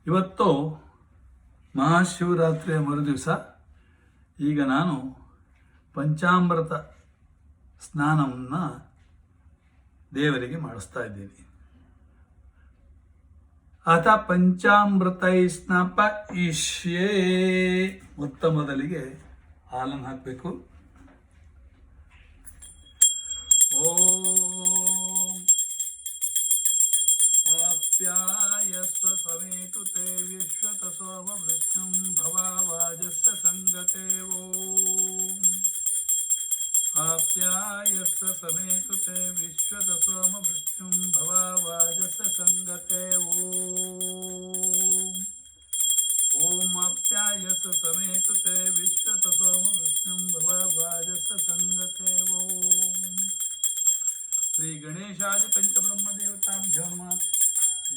ಇವತ್ತು ಮಹಾಶಿವರಾತ್ರಿಯ ಮರುದಿವಸ. ಈಗ ನಾನು ಪಂಚಾಮೃತ ಸ್ನಾನವನ್ನು ದೇವರಿಗೆ ಮಾಡಿಸ್ತಾ ಇದ್ದೀನಿ. ಅಥ ಪಂಚಾಮೃತೈ ಸ್ನಾಪ ಇಷ್ಯೇ. ಮೊದಲಿಗೆ ಹಾಲನ್ನು ಹಾಕಬೇಕು. ಓಂ ಆಪ್ಯಾಯಸ್ವ ಸಮೇತು ತೇ ವಿಶ್ವತ ಸೋಮವೃಷ್ಣಂ ಭವಾವಾಜಸ್ಯ ಸಂಗತೆ. ಓಂ ಆಪ್ಯಾಯಸ್ವ ಸಮೇತು ತೇ ವಿಶ್ವತ ಸೋಮವೃಷ್ಣಂ ಭವಾವಾಜಸ್ಯ ಸಂಗತೆ. ಓಂ ಓಂ ಆಪ್ಯಾಯಸ್ವ ಸಮೇತು ತೇ ವಿಶ್ವತ ಸೋಮವೃಷ್ಣಂ ಭವಾವಾಜಸ್ಯ ಸಂಗತೆ. ಓಂ ಶ್ರೀ ಗಣೇಶಾದಿ ಪಂಚಬ್ರಹ್ಮದೇವತಾಭ್ಯೋ ನಮಃ,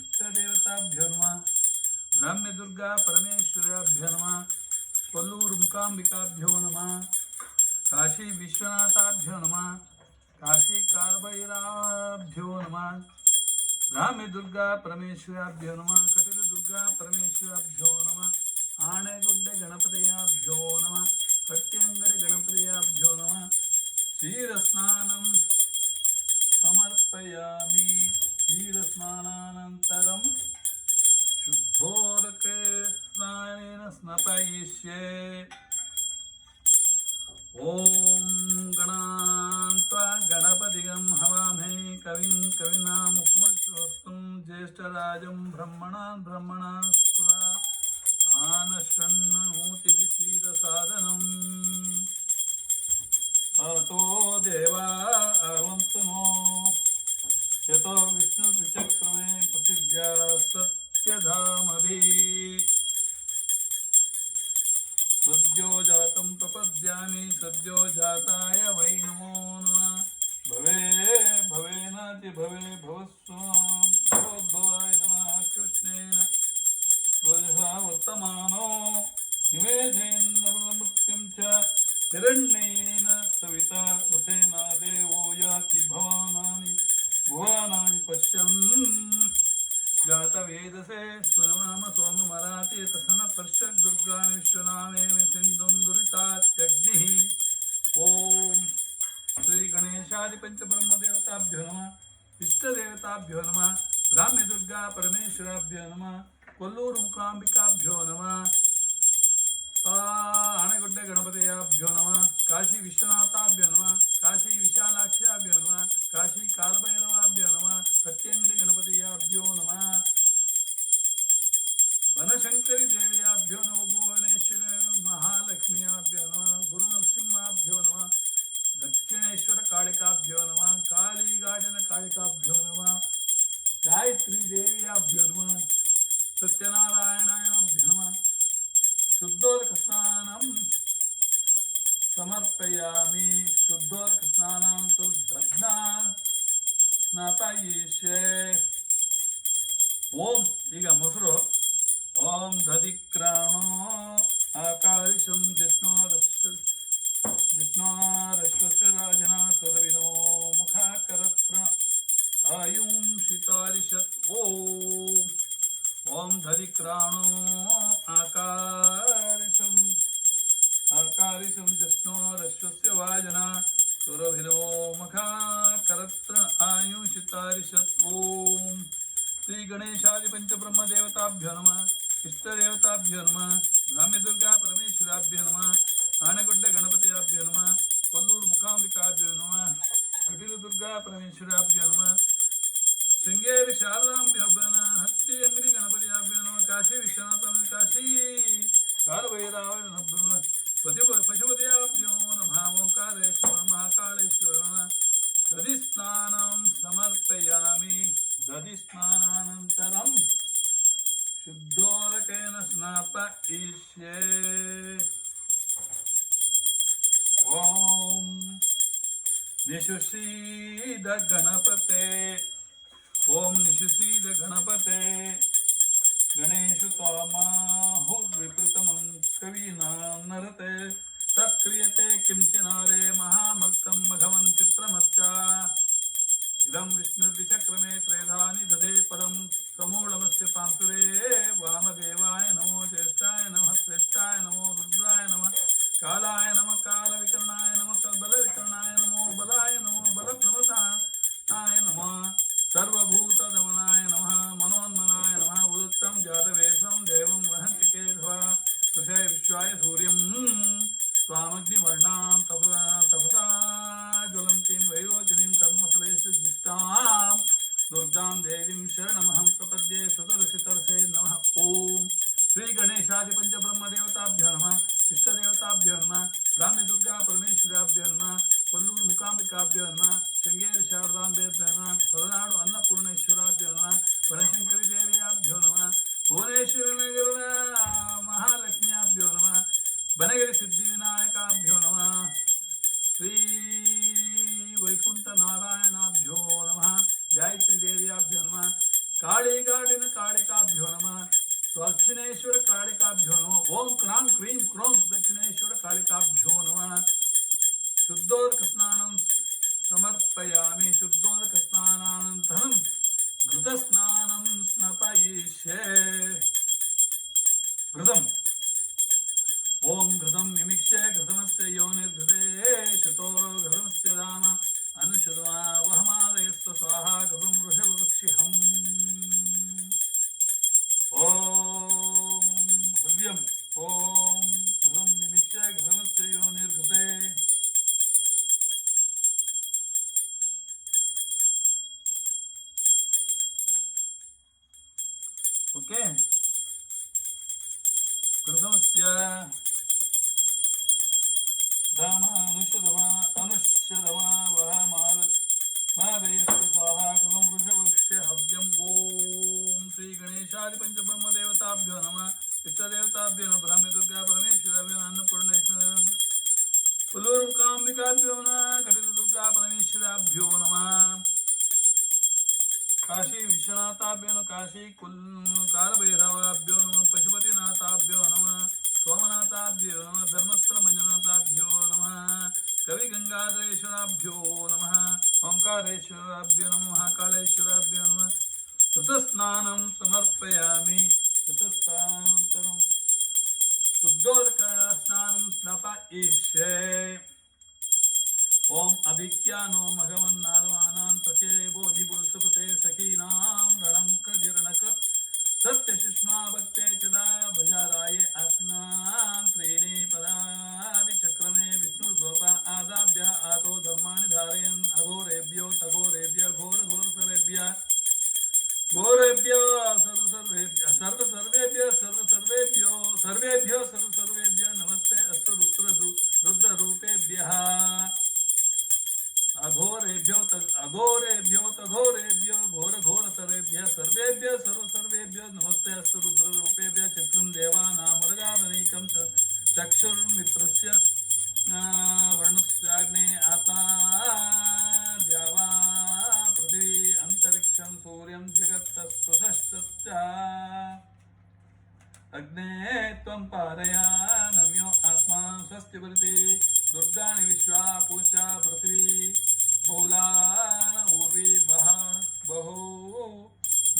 ಇಷ್ಟದೇವತಾಭ್ಯೋ ನಮಃ, ಬ್ರಾಹ್ಮ್ಯ ದುರ್ಗಾ ಪರಮೇಶ್ವರಾಭ್ಯೋ ನಮಃ, ಕೊಲ್ಲೂರು ಮುಕಾಂಬಿಕಾಭ್ಯೋ ನಮಃ, ಕಾಶಿ ವಿಶ್ವನಾಥಾಭ್ಯೋ ನಮಃ, ಕಾಶಿ ಕಾಲಭೈರವಾಭ್ಯೋ ನಮಃ, ಬ್ರಾಹ್ಮ್ಯ ದುರ್ಗಾ ಪರಮೇಶ್ವರಾಭ್ಯೋ ನಮಃ, ಕಟಿಲ ದುರ್ಗಾ ಪರಮೇಶ್ವರಾಭ್ಯೋ ನಮಃ, ಆಣೆಗುಡ್ಡೆ ಗಣಪತಿಯಾಭ್ಯೋ ನಮಃ, ಕಟ್ಟೆಂಗಡಿ ಗಣಪತಿಯಾಭ್ಯೋ ನಮಃ. ಕ್ಷೀರಸ್ನಾನಂ ಸಮರ್ಪಯಾಮಿ. ಕ್ಷೀರಸ್ನಾನಾನಂತರಂ ಶುದ್ಧೋದಕೆ ಸ್ನಾನೇನ ಸ್ನಪಯಿಷ್ಯೆ. ಓಂ ಗಣಾನ್ತ್ವಾ ಗಣಪತಿಗಂ ಹವಾಮಹೇ ಕವಿಂ ಕವಿನಾಮುಪಮಶ್ರವಸ್ತುಂ ಜ್ಯೇಷ್ಠರಾಜಂ ಬ್ರಹ್ಮಣಾನ್ ಬ್ರಹ್ಮಣಾಸ್ತ್ವಾ ಆನಶೃಣ್ವನೋತಿ ಶ್ರೀರಸಾದನಂ. ಅತೋ ದೇವಾ ಅವಂತು ನೋ ಯತೋ ವಿಷ್ಣು ವಿಚಕ್ರಮೇ ಪೃಥಿವ್ಯಾ ಸತ್ಯಧಾಮಭಿಃ. ಸದ್ಯೋ ಜಾತಂ ಪ್ರಪದ್ಯಾಮಿ ಸದ್ಯೋ ಜಾತಾಯ ವೈ ನಮೋ ನಮಃ. ಭವೇ ಭವೇನಾತಿ ಭವೇ ಭವಸ್ವಾಂ ಭವೋದ್ಭವಾಯ ನಮಃ. ಕೃಷ್ಣೇನ ಸ್ವಯಃ ವರ್ತಮಾನೋ ನಿವೇಶೇನ ಮೃತ್ಯುಂ ಚ ಹಿರಣ್ಯೇನ ಸವಿತಾ ಋತೇನ ದೇವೋ ಯಾತಿ ಭುವನಾನಿ ಪಶ್ಯನ್. ಜಾತವೇದಸೆ ಸುನಮಾಮ ಸೋಮಮರಾತಿ ತಸನ ಪಶ್ಯದ್ ದುರ್ಗಾಣಿ ವಿಶ್ವನಾಮೇಮಿ ಸಿಂಧುಂ ದುರಿತಾತ್ಯಗ್ನಿಃ. ಓಂ ಶ್ರೀ ಗಣೇಶಾದಿ ಪಂಚಬ್ರಹ್ಮದೇವತಾಭ್ಯೋ ನಮಃ, ಇಷ್ಟದೇವತಾಭ್ಯೋ ನಮಃ, ಬ್ರಾಹ್ಮ್ಯ ದುರ್ಗಾ ಪರಮೇಶ್ವರಾಭ್ಯೋ ನಮಃ, ಕೊಲ್ಲೂರು ಮುಕಾಂಬಿಕಾಭ್ಯೋ ನಮಃ, ಆಣೆಗುಡ್ಡೆ ಗಣಪತಿಯಾಭ್ಯೋ ನಮಃ, ಕಾಶಿ ವಿಶ್ವನಾಥಾಭ್ಯೋ ನಮಃ, ಕಾಶಿ ವಿಶಾಲಾಕ್ಷ್ಯಾಭ್ಯೋ ನಮಃ, ಕಾಶಿ ಕಾಲಭೈರವಾಭ್ಯೋ ನಮಃ, ಕಟ್ಯಂಗಡಿ ಗಣಪತಿಯಾಭ್ಯೋ ನಮಃ, ಬನಶಂಕರಿ ದೇವಿಯಾಭ್ಯೋ ನಮಃ, ಭುವನೇಶ್ವರ ಮಹಾಲಕ್ಷ್ಮಿಯಾಭ್ಯೋ ನಮಃ, ಗುರುನರಸಿಂಹಾಭ್ಯೋ ನಮಃ, ದಕ್ಷಿಣೇಶ್ವರ ಕಾಳಿಕಾಭ್ಯೋ ನಮಃ, ಕಾಳಿಘಾಟಿನ ಕಾಳಿಕಾಭ್ಯೋ ನಮಃ, ಗಾಯತ್ರಿ ದೇವಿಯಾಭ್ಯೋ ನಮಃ, ಸತ್ಯನಾರಾಯಣಾಭ್ಯೋ ನಮಃ. ಶುದ್ಧೋದಕ ಸ್ನಾನಂ ಸಮರ್ಪಯಾಮಿ. ಶುದ್ಧೋದಕ ಸ್ನಾನಂತು ದಧ್ನಾ ಸ್ನಾಪಯಿಷ್ಯೆ. ಓಂ ಈಗ ಮೊಸರು. ಓಂ ದಧಿಕ್ರಾಣೋ ಆಕಾರಿಷಂ ಜಿಷ್ಣೋರಶ್ವಸ್ಯ ರಾಜನಾ ಸ್ವರವಿನೋ ಮುಖಾಕರತ್ರ ಆಯುಂ ಶಿತಾರಿಷತ್. ಓಂ ಓಂ ದಧಿಕ್ರಾಣೋ ಆಕಾರಿಷಂ ಜಿಷ್ಣೋರಶ್ವಸ್ಯ ವಾಜನಾ ಸುರಭಿನೋ ಮುಖಾಕರತ್ರ ಆಯುಷಿತಾರಿಷತ್. ಓಂ ಶ್ರೀ ಗಣೇಶಾದಿ ಪಂಚಬ್ರಹ್ಮದೇವತಾಭ್ಯೋ ನಮಃ, ಇಷ್ಟದೇವತಾಭ್ಯೋ ನಮಃ, ಬ್ರಾಹ್ಮ್ಯ ದುರ್ಗಾ ಪರಮೇಶ್ವರಾಭ್ಯೋ ನಮಃ, ಆಣೆಗುಡ್ಡೆ ಗಣಪತಿಯಾಭ್ಯೋ ನಮಃ, ಕೊಲ್ಲೂರು ಮುಕಾಂಬಿಕಾಭ್ಯೋ ನಮಃ, ಕಟಿಲ ದುರ್ಗಾ ಪರಮೇಶ್ವರಾಭ್ಯೋ ನಮಃ, ಶೃಂಗೇರಿ ಶಾರದಾಂಭ್ಯೋ ನಮಃ, ಹತ್ತಿ ಅಂಗಡಿ ಗಣಪತಿಯಾಭ್ಯೋ ನಮಃ, ಕಾಶಿ ವಿಶ್ವನಾಥ ಕಾಶಿ ಕಾಲಭೈರವಾಯ ಪಶುಪತಿಯಾಭ್ಯೋ ನಮಃ, ಓಂಕಾರೇಶ್ವರ ಮಹಾಕಾಳೇಶ್ವರ ನಮಃ. ದಧಿಸ್ನಾನಂ ಸಮರ್ಪಯಾಮಿ. ದಧಿಸ್ನಾನಾನಂತರಂ ಶುದ್ಧೋದಕೇನ ಸ್ನಾಪಯಿಷ್ಯೆ. ಓಂ ನಿಶುಷೀದ ಗಣಪತೆ. ಓಂ ನಿಶುಷೀದ ಗಣಪತೆ. ಗಣೇಶು ತ್ವಾಮಾಹುರ್ವಿಪೃತಮಂ ಕವೀನಾ ನರತೆ ತತ್ಕ್ರಿಯತೆ ಕಿಂಚಿನಾರೆ ಮಹಾಮರ್ಕಂ ಮಘವನ್ ಚಿತ್ರಮಚ್ಚ. ಇದಂ ವಿಷ್ಣುರ್ವಿಚಕ್ರಮೇ ತ್ರೇಧಾನಿ ದಧೆ ಪರಂ ಸಮೂಢಮಸ್ಯ ಪಾಂಸುರೇ ವಾಮದೇವ दुर्गां देवीं शरणमहं प्रपद्ये सुतर्षितर्षे नमः। ओम श्री गणेशादि पंचब्रह्मदेवताभ्यो नमः। इष्टदेवताभ्यो नमः। ब्राह्मी दुर्गा परमेश्वराभ्यो नमः। कोल्लूरु मूकांबिकाभ्यो नमः। शृंगेरी शारदांबेभ्यो नमः। ಹೊರನಾಡು ಅನ್ನಪೂರ್ಣೇಶ್ವರಾಭ್ಯೋ ನಮಃ। ಬನಶಂಕರಿ ದೇವಿಯಾಭ್ಯೋ ನಮಃ। ಭುವನೇಶ್ವರಿ ನಗರದ ಮಹಾಲಕ್ಷ್ಮಿಯಾಭ್ಯೋ ನಮಃ। बनगिरी सिद्धिविनायकाभ्यो नमः। श्री वैकुंठ नारायणाभ्यो नमः। गायत्री देव्याभ्यो नमः। काळीघाटिन कालिकाभ्यो नमः। दक्षिणेश्वर कालिकाभ्यो नमः। ओम क्रां क्रीं क्रों दक्षिणेश्वर कालिकाभ्यो नमः। शुद्धोदकस्नानं समर्पयामि। शुद्धोदकस्नानानन्तरं घृतस्नानं स्नपयिष्ये। घृतम् ओम घृतं निमिक्षे घृतमस्य योनिर्घृते शतो घृतमस्य राम अनुशुद्मा वहमादयस्व स्वाहा घृतं वृषभवक्षिहम्। ओम हव्यम् ओम घृतं निमिक्षे घृतमस्य योनिर्घृते। ओके घृतमस्य धाम अनुशुदमा वहमाल मादयस्व स्वाहा कृतं वृषभक्ष्य हव्यम्। ओम श्री गणेशादि पंचब्रह्मदेवताभ्यो नमः। इष्टदेवताभ्यो नमः। ब्राह्मी दुर्गा परमेश्वराभ्यो नमः। अन्नपूर्णेश्वर कोल्लूरु मूकांबिकाभ्यो नमः। कटित दुर्गा परमेश्वराभ्यो नमः। काशी विश्वनाथाभ्यो नमः। काशी कालभैरवाभ्यो नमः। पशुपतिनाथाभ्यो नमः। सोमनाथाभ्यो नमः। धर्मस्थल मंजुनाथाभ्यो नमः। कवि गंगाधरेश्वराभ्यो नमः। ओंकारेश्वराभ्यो नमः। महाकालेश्वराभ्यो नमः। ऋतस्नानं समर्पयामि। ऋतस्नानं शुद्धोदकस्नानं स्नापयिष्ये। ओम अभिज्ञानो मघवन्नादवानां त्वचे बोधिपुरुषपते सखीनां रणं कृजिर्णकृत् सत्यशिष्मा भक्ते चदा भजाराये आसनां त्रीणि पदाविचक्रमे विष्णुर्गोपा आदाभ्य आतो धर्माणि धारयन् अघोरेभ्यो तघोरेभ्य घोरघोरसरेभ्य घोरेभ्यो सर्वेभ्यो नमस्ते अस्तु रुद्ररूपेभ्यः। अघोरेभ्यो तघोरेभ्यो घोरघोरसरेभ्यः सर्वेभ्यो नमस्ते अस्तु रुद्ररूपेभ्यः। चित्रं देवानामुदगादनैकं चक्षुर्मित्रस्य वर्णस्याग्ने आता द्यावा पृथिवी अंतरिक्षं सूर्यं जगत्तस्तुतश्च अग्ने त्वं पारया नम्यो आत्मा स्वस्ति वरति दुर्गाणि विश्वा पूषा पृथ्वी बहुलान ऊर्वी बहु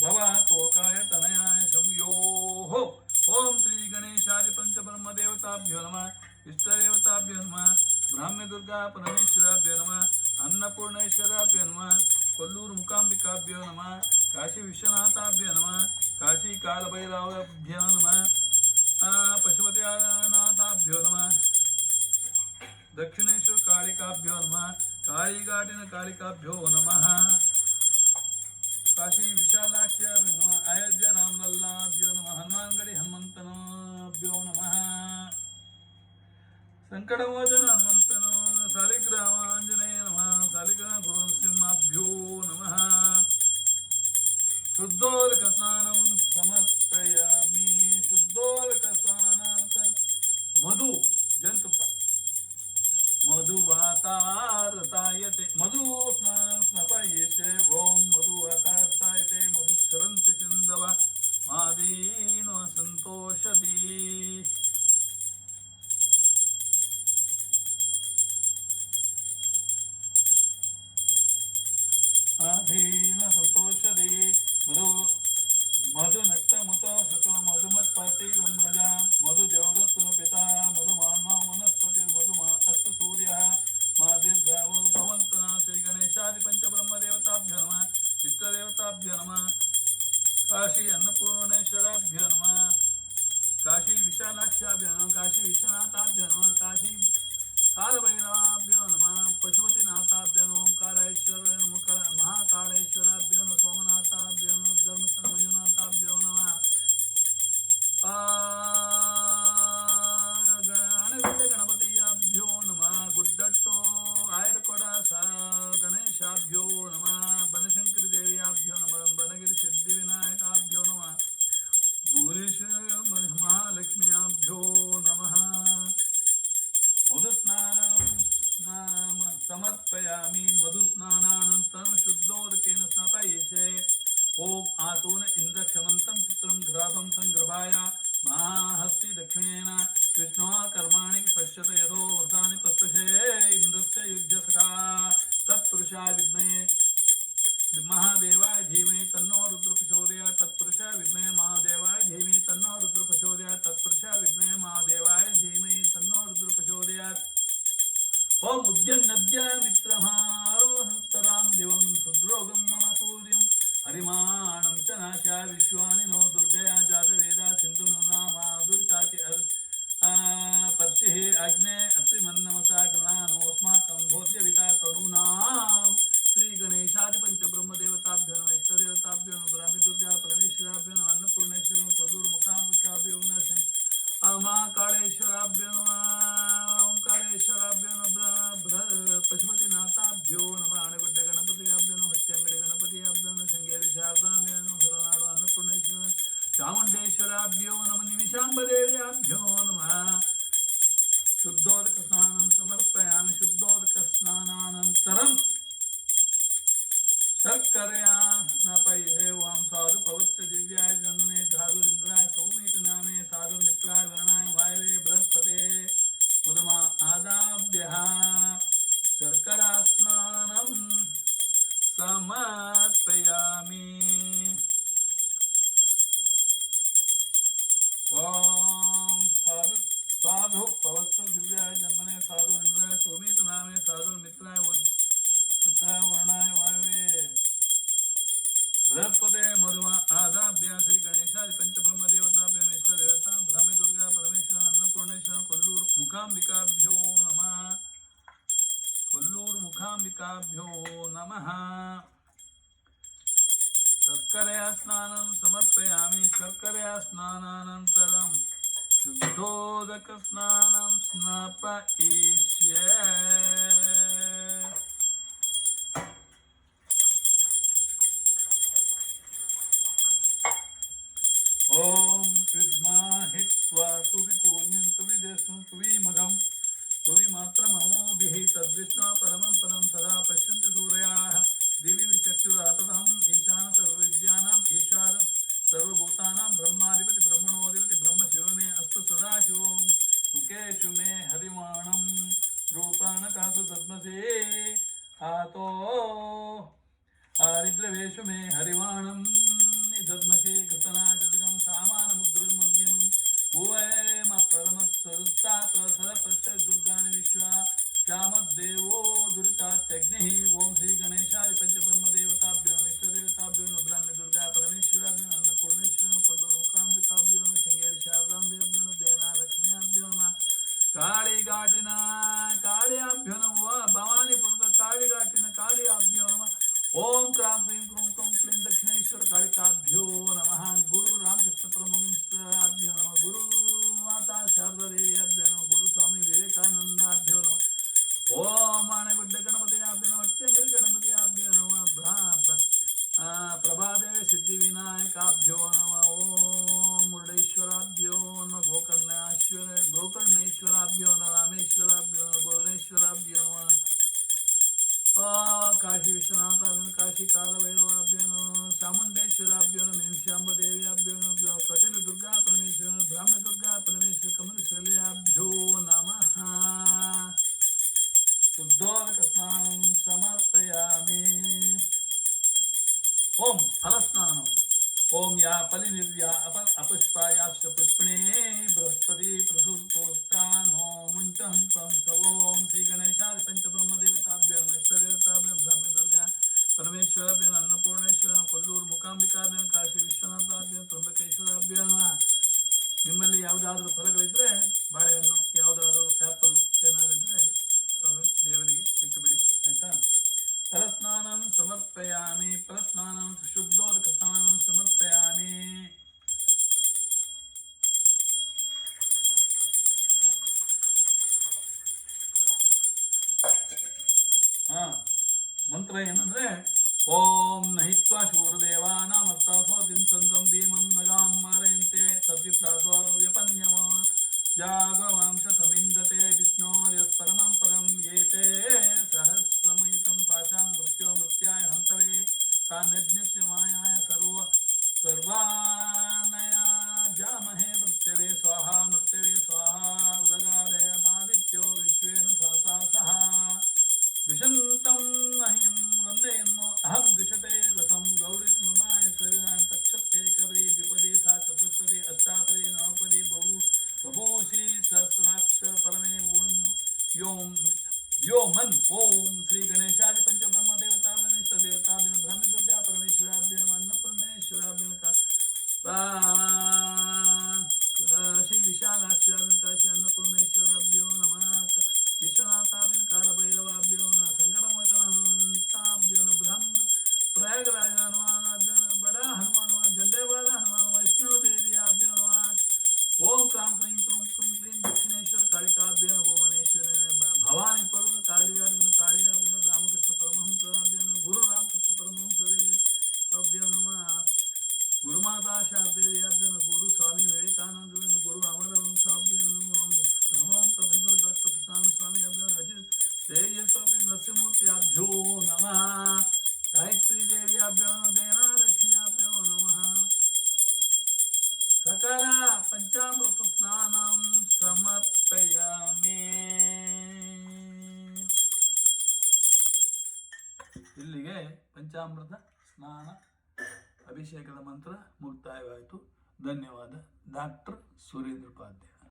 भवतोकाय तनयाय संयोः। ओम श्री गणेशादि पंचब्रह्मदेवताभ्यो नमः। इष्टदेवताभ्यो नमः। ब्राह्मी दुर्गा परमेश्वराभ्यो नमः। अन्नपूर्णेश्वराभ्यो नमः। कोल्लूरु मूकांबिकाभ्यो नमः। काशी विश्वनाथाभ्यो नमः। काशी कालभैरवाभ्यो नमः। पशुपतिनाथाभ्यो नमः। दक्षिणेश्वर कालिकाभ्यो नमः। काळीघाटिन कालिकाभ्यो नमः। काशी विशालाक्ष्याभ्यो नमः। अयोध्या रामलल्लाभ्यो नमः। हनुमानगढ़ी हनुमंतनाभ्यो नमः। संकटमोचन हनुमंतनो शालिग्रामांजनेय नमः। शालिग्राम गुरुसिंहाभ्यो नमः। शुद्धोदकस्नानं समर्पयामि। शुद्धोदकस्नानात् मधु जंतुप्प मधुवातारतायते मधुस्नानं स्नपयिष्ये। ओम मधुवातारतायते मधुक्षरन्ति सिन्धव मादीनो संतोषति। आधीन संतोषति मधु मधुनक्तमुत सतो मधुमत्पाति व्रजा मधुदेवदत्तु पिता मधुमानो वनस्पति मधुमा अस्तु सूर्यः मा दीर्घावो भवन्तु नः। श्री गणेशादि पंचब्रह्मदेवताभ्यो नमः। इष्टदेवताभ्यो नमः। काशी अन्नपूर्णेश्वराभ्यो नमः। काशी विशालाक्ष्याभ्यो नमः। काशी विश्वनाथाभ्यो नमः। काशी कालभैरवाभ्यो नमः। पशुपतिनाथाभ्यो नमः। ओंकारेश्वर महाकालेश्वराभ्यो नमः। सोमनाथ ओम आतोन इंद्रक्षमंतं चित्रं घ्रातं संग्रभाय महाहस्ति दक्षिणेन विष्णु कर्माणि पश्यत यतो व्रतानि पस्तशे इंद्रस्य युज्यसखा तत्पुरुषा विद्महे महादेवाय धीमहि तन्नो रुद्र प्रचोदयात् तत्पुरुषा विद्महे महादेवाय धीमहि तन्नो रुद्र प्रचोदयात् तत्पुरुषा विद्महे महादेवाय धीमहि तन्नो रुद्र प्रचोदयात् ओम उद्यन्नद्य मित्रमारोहत्तरां दिवं हृद्रोगं मम सूर्यं हरिमाणं च नाशा विश्वानि नो दुर्गया जातवेदा सिन्धुनुनामा दुर्ताति पर्षिः अग्ने अत्रिमन्नमसा गृणानोऽस्माकं भोज्यविता तनूनां श्रीगणेशादिपञ्चब्रह्मदेवताभ्यो नमः इष्टदेवताभ्यो नमः ब्राह्मीदुर्गा परमेश्वराभ्यो नमः अन्नपूर्णेश्वरो कोल्लूरुमुखाम्बिकाभ्यो नमः महाकालेश्वराभ्यो नमः ओंकारेश्वराभ्यो नमः पशुपतिनाथाभ्यो नमः आनेगुड्डगणपतियाभ्यो नमः हट्टंगಡಿ गणपतियाभ्यो नमः शृंगेरी शारदाभ्यो नमः ಹೊರನಾಡು ಅನ್ನಪೂರ್ಣೇಶ್ವರ ಚಾಮುಂಡೇಶ್ವರಾಭ್यो नमः निमिषांबदेव्याभ्यो नमः शुद्धोदक स्नानं समर्पयामि शुद्धोदक स्नानानन्तरं शर्करया स्नापये वां साधु पवस्य दिव्याय जन्मने साधुरिन्द्राय सौमितनामे साधुमित्राय वर्णाय वायवे बृहस्पते मुदमा आदाभ्यः शर्करा स्नानं समर्पयामि वां साधु साधु पवस्य दिव्याय जन्मने साधुरिन्द्राय सौमितनामे साधुमित्राय वर्णाय वायवे बृहस्पते मधुमा आदाभ्या श्री गणेशादि पंचब्रह्म देवताभ्यो इष्ट देवता ब्राह्मी दुर्गा परमेश्वर अन्नपूर्णेश्वर कोल्लूर मुखांबिकाभ्यो नमः कोल्लूर मुखांबिकाभ्यो नमः शर्करया स्नानं समर्पयामि शर्करया स्नानानन्तरं शुद्धोदक स्नानं स्नापयिष्ये ओम विद्माहित्वा तुविकूर्मिं तुविदेष्णुं तुविमघं तुविमात्रमहोभिः तद्विष्णु परमं परं सदा पश्यन्ति सूरयाः दिवि विचक्षुराततम् ईशान सर्वविद्यानाम् ईश्वर सर्वभूतानां ब्रह्माधिपति ब्रह्मणोऽधिपति ब्रह्मशिव मे अस्तु सदाशिवो मुखेषु मे हरिवाणं रूपाणकासु दद्मसे आतो आरिद्रवेषु मे हरिवाणं धर्मशे कृतना जगं सामानमुग्रमग्निं भुवयम परमत्सरुस्तात् सरपश्च दुर्गाणि विश्वा श्यामद्देवो दुरितात्यग्निः ओं श्री गणेशादि पंचब्रह्मदेवताभ्यो इष्टदेवताभ्यो नमः ब्राह्मी दुर्गा परमेश्वराभ्यो नमः अन्नपूर्णेश्वर कोल्लूरुमुखांबिकाभ्यो नमः शृंगेरी शारदाभ्यो नमः देना लक्ष्म्याभ्यो नमः काळीघाटिन काळ्याभ्यो नमः भवानीपुರದ काळीघाटिन काळ्याभ्यो नमः ओम क्रां क्लीं क्रूं क्रूं क्लीं दक्षिणेश्वर कालिकाभ्यो नमः गुरु रामकृष्ण परमहंसाभ्यो नमः गुरु माता शारदा देव्याभ्यो नमः गुरु स्वामी विवेकानंदाभ्यो नमः ओम आनेगुड्ड गणपतियाभ्यो नमः अट्टंगरी गणपतियाभ्यो नमः प्रभादेवी सिद्धिविनायकाभ्यो नमः ओम मुरुडेश्वराभ्यो नमः गोकर्णेश्वराभ्यो नमः रामेश्वराभ्यो नमः भुवनेश्वराभ्यो नमः काशी विश्वनाथाभ्यो काशी कालभैरवाभ्यो नमः चामुंडेश्वराभ्यो नमः निमिषांबदेव्याभ्यो नमः कटिल दुर्गा परमेश्वर ब्राह्मी दुर्गा परमेश्वर कमलशैल्याभ्यो नमः शुद्धोदक स्नानं समर्पयामि ओम फलस्नानम् ओम या पलिनिर्या अपुष्पायाश्च पुष्पिणे बृहस्पति प्रसूतोक्तानो मुञ्चन्तं स ओम श्री गणेशादि पंचब्रह्मदेवताभ्यो नमः इष्टदेवताभ्यो ब्राह्मी दुर्गा परमेश्वराभ्यो अन्नपूर्णेश्वर कोल्लूರು ಮುಕಾಂಬಿಕಾಭ್यो ಕಾಶಿ ವಿಶ್ವನಾಥಾಭ್यो ತ್ರಂಬಕೇಶ್ವರಾಭ್यो ನಮಃ ನಿಮ್ಮಲ್ಲಿ ಯಾವುದಾದರೂ ಫಲಗಳಿದ್ರೆ ಬಾಳೆಹಣ್ಣು ಯಾವುದಾದರೂ ಆ್ಯಪಲ್ ಏನಾದರೂ ಇದ್ದರೆ ದೇವರಿಗೆ ಇಟ್ಟುಬಿಡಿ ಆಯಿತಾ फलस्नानं समर्पयामि फलस्नानं शुद्धोदकस्नानं समर्पयामि ಮಂತ್ರ ಏನಂದ್ರೆ ಓಂ ನಹಿತ್ವಾ ಶೂರದೇವಾನಾಮತ್ತಾಸೋ ದಿನ್ಸಂದಂ ಭೀಮಂ ನಗಾಂ ಮಾರಯಂತೆ ತದ್ವಿಪ್ರಾಸೋ ವ್ಯಪನ್ಯಮ जागवांश समिंदते विष्णोर्यत्परमं पदं येते सहस्रमयुतं पाशां मृत्यो मृत्याय हन्तवे तान्यज्ञस्य मायाय सर्वो व्योमन ओम श्री गणेशादि पंचब्रह्म देवताभ्यो इष्ट देवताभ्यो ब्रह्म दुर्गा परमेश्वराभ्यो अन्नपूर्णेश्वराभ्यो श्री विशालाक्षाभ्यो काशी अन्नपूर्णेश्वराभ्यो नमः विश्वनाथाभ्यो कालभैरवाभ्यो नमः संकटमोचनहन्ताभ्यो नमः ब्रह्म प्रयागराज हनुमानाभ्यो नमः बड़ा हनुमान झंडेवाला हनुमान वैष्णव देव्याभ्यो नमः ओम क्रां क्लीं क्रूं क्रूं क्लीं दक्षिणेश्वर कालिकाभ्यो भुवनेश्वर भवानी पर्व कालियाभ्यो रामकृष्ण परमहंसाभ्यो गुरु रामकृष्ण परमहंसदेवाभ्यो नमः गुरुमाता शारदेव्याभ्यो गुरु स्वामी विवेकानंद गुरु अमरवंशाभ्यो नमः प्रोफेसर डॉक्टर कृष्णानंद स्वामी अभ्यो अजित तेजस्वी नरसिंहमूर्त्याभ्यो नमः गायत्री देव्याभ्यो देना लक्ष्म्याभ्यो नमः सकल पंचामृत स्नानं ಸಮರ್ಪಯಾಮಿ ಇಲ್ಲಿಗೆ ಪಂಚಾಮೃತ ಸ್ನಾನ ಅಭಿಷೇಕದ ಮಂತ್ರ ಮುಕ್ತಾಯವಾಯಿತು. ಧನ್ಯವಾದ. ಡಾಕ್ಟರ್ ಸುರೇಂದ್ರ ಉಪಾಧ್ಯಾಯ.